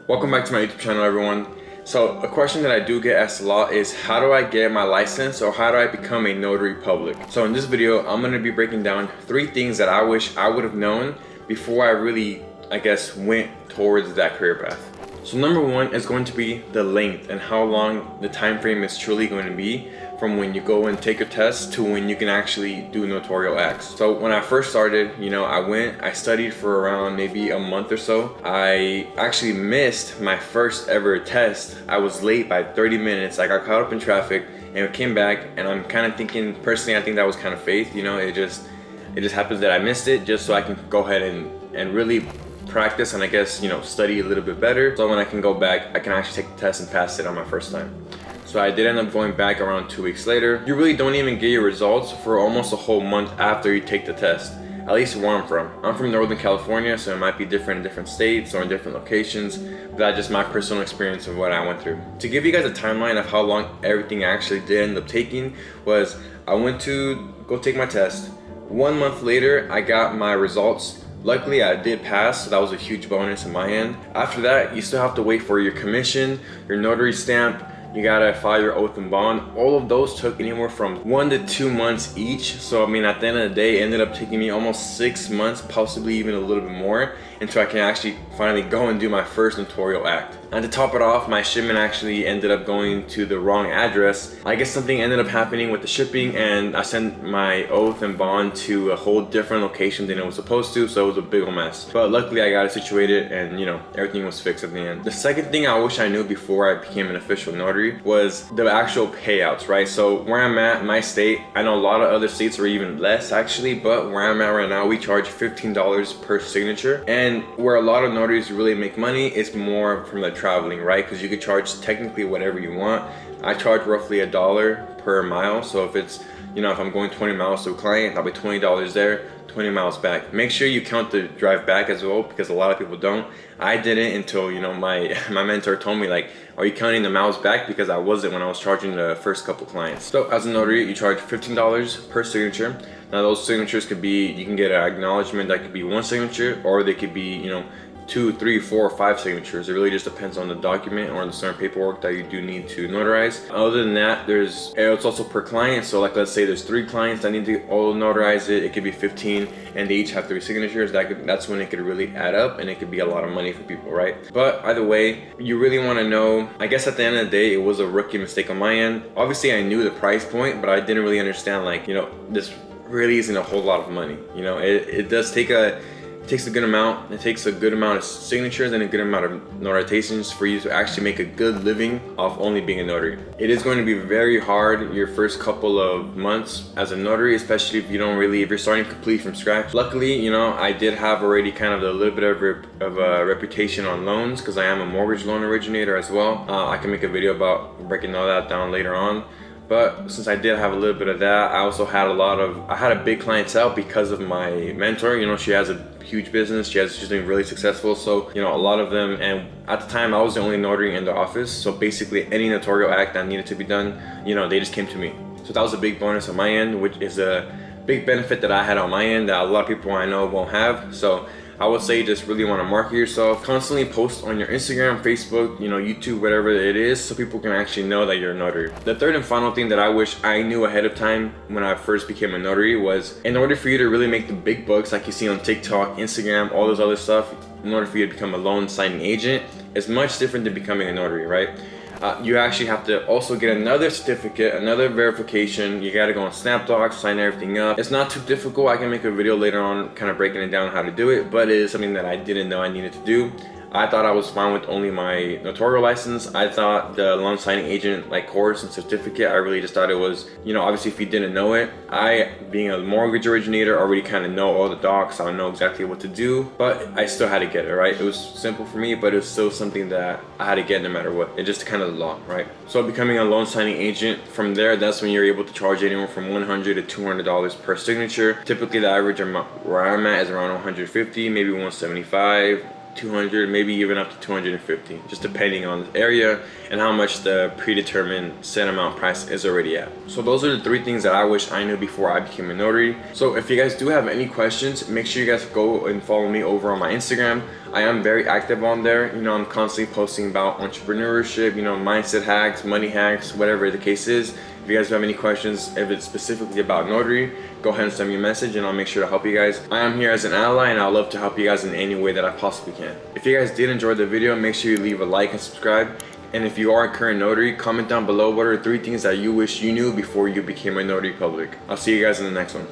Welcome back to my YouTube channel, everyone. So a question that I do get asked a lot is, how do I get my license, or how do I become a notary public? So in this video, I'm going to be breaking down 3 things that I wish I would have known before I really, went towards that career path. So number 1 is going to be the length and how long the time frame is truly going to be from when you go and take your test to when you can actually do notarial acts. So when I first started, I studied for around maybe a month or so. I actually missed my first ever test. I was late by 30 minutes. I got caught up in traffic and came back, and I'm kind of thinking, personally, I think that was kind of faith. It just happens that I missed it just so I can go ahead and really practice and study a little bit better, so when I can go back I can actually take the test and pass it on my first time. So I did end up going back around 2 weeks later. You really don't even get your results for almost a whole month after you take the test, at least where I'm from. I'm from Northern California, so it might be different in different states or in different locations, but that's just my personal experience of what I went through. To give you guys a timeline of how long everything actually did end up taking was, I went to go take my test. 1 month later I got my results. Luckily I did pass, so that was a huge bonus on my end. After that, you still have to wait for your commission, your notary stamp, you gotta file your oath and bond. All of those took anywhere from 1 to 2 months each. So at the end of the day, it ended up taking me almost 6 months, possibly even a little bit more, until I can actually finally go and do my first notarial act. And to top it off, my shipment actually ended up going to the wrong address. I guess something ended up happening with the shipping, and I sent my oath and bond to a whole different location than it was supposed to, so it was a big old mess. But luckily I got it situated, and everything was fixed at the end. The second thing I wish I knew before I became an official notary was the actual payouts, right? So where I'm at, my state, I know a lot of other states are even less actually, but where I'm at right now, we charge $15 per signature. And where a lot of notaries really make money is more from the traveling, right? Because you could charge technically whatever you want. I charge roughly $1 per mile. So if it's, if I'm going 20 miles to a client, that'll be $20 there, 20 miles back. Make sure you count the drive back as well, because a lot of people don't. I didn't until, my mentor told me, like, are you counting the miles back? Because I wasn't when I was charging the first couple clients. So as a notary, you charge $15 per signature. Now those signatures could be, you can get an acknowledgement that could be 1 signature, or they could be, 2, 3, 4, or 5 signatures. It really just depends on the document or the certain paperwork that you do need to notarize. Other than that, it's also per client. So like, let's say there's 3 clients that need to all notarize it. It could be 15, and they each have 3 signatures. That's when it could really add up, and it could be a lot of money for people, right? But either way, you really want to know. I guess at the end of the day, it was a rookie mistake on my end. Obviously, I knew the price point, but I didn't really understand, this really isn't a whole lot of money. It does take it takes a good amount. It takes a good amount of signatures and a good amount of notarizations for you to actually make a good living off only being a notary. It is going to be very hard your first couple of months as a notary, especially if you're starting completely from scratch. Luckily, I did have already kind of a little bit of a reputation on loans, because I am a mortgage loan originator as well. I can make a video about breaking all that down later on. But since I did have a little bit of that, I also had I had a big clientele because of my mentor. She has a huge business. She's doing really successful. So, a lot of them, and at the time I was the only notary in the office. So basically any notarial act that needed to be done, they just came to me. So that was a big bonus on my end, which is a big benefit that I had on my end that a lot of people I know won't have. So I would say just really want to market yourself. Constantly post on your Instagram, Facebook, YouTube, whatever it is, so people can actually know that you're a notary. The third and final thing that I wish I knew ahead of time when I first became a notary was, in order for you to really make the big bucks like you see on TikTok, Instagram, all those other stuff, in order for you to become a loan signing agent, it's much different than becoming a notary, right? You actually have to also get another certificate, another verification. You gotta go on SnapDocs, sign everything up. It's not too difficult. I can make a video later on kind of breaking it down how to do it, but it is something that I didn't know I needed to do. I thought I was fine with only my notarial license. I thought the loan signing agent course and certificate, I really just thought it was, obviously if you didn't know it, I, being a mortgage originator, already kind of know all the docs. I know exactly what to do, but I still had to get it, right? It was simple for me, but it was still something that I had to get no matter what. It just kind of the law, right? So becoming a loan signing agent, from there, that's when you're able to charge anywhere from $100 to $200 per signature. Typically the average amount where I'm at is around 150, maybe 175. 200, maybe even up to 250, just depending on the area and how much the predetermined set amount price is already at. So those are the 3 things that I wish I knew before I became a notary. So if you guys do have any questions, make sure you guys go and follow me over on my Instagram. I am very active on there. You know, I'm constantly posting about entrepreneurship, you know, mindset hacks, money hacks, whatever the case is. If you guys have any questions, if it's specifically about notary, go ahead and send me a message and I'll make sure to help you guys. I am here as an ally and I'd love to help you guys in any way that I possibly can. If you guys did enjoy the video, make sure you leave a like and subscribe. And if you are a current notary, comment down below what are 3 things that you wish you knew before you became a notary public. I'll see you guys in the next one.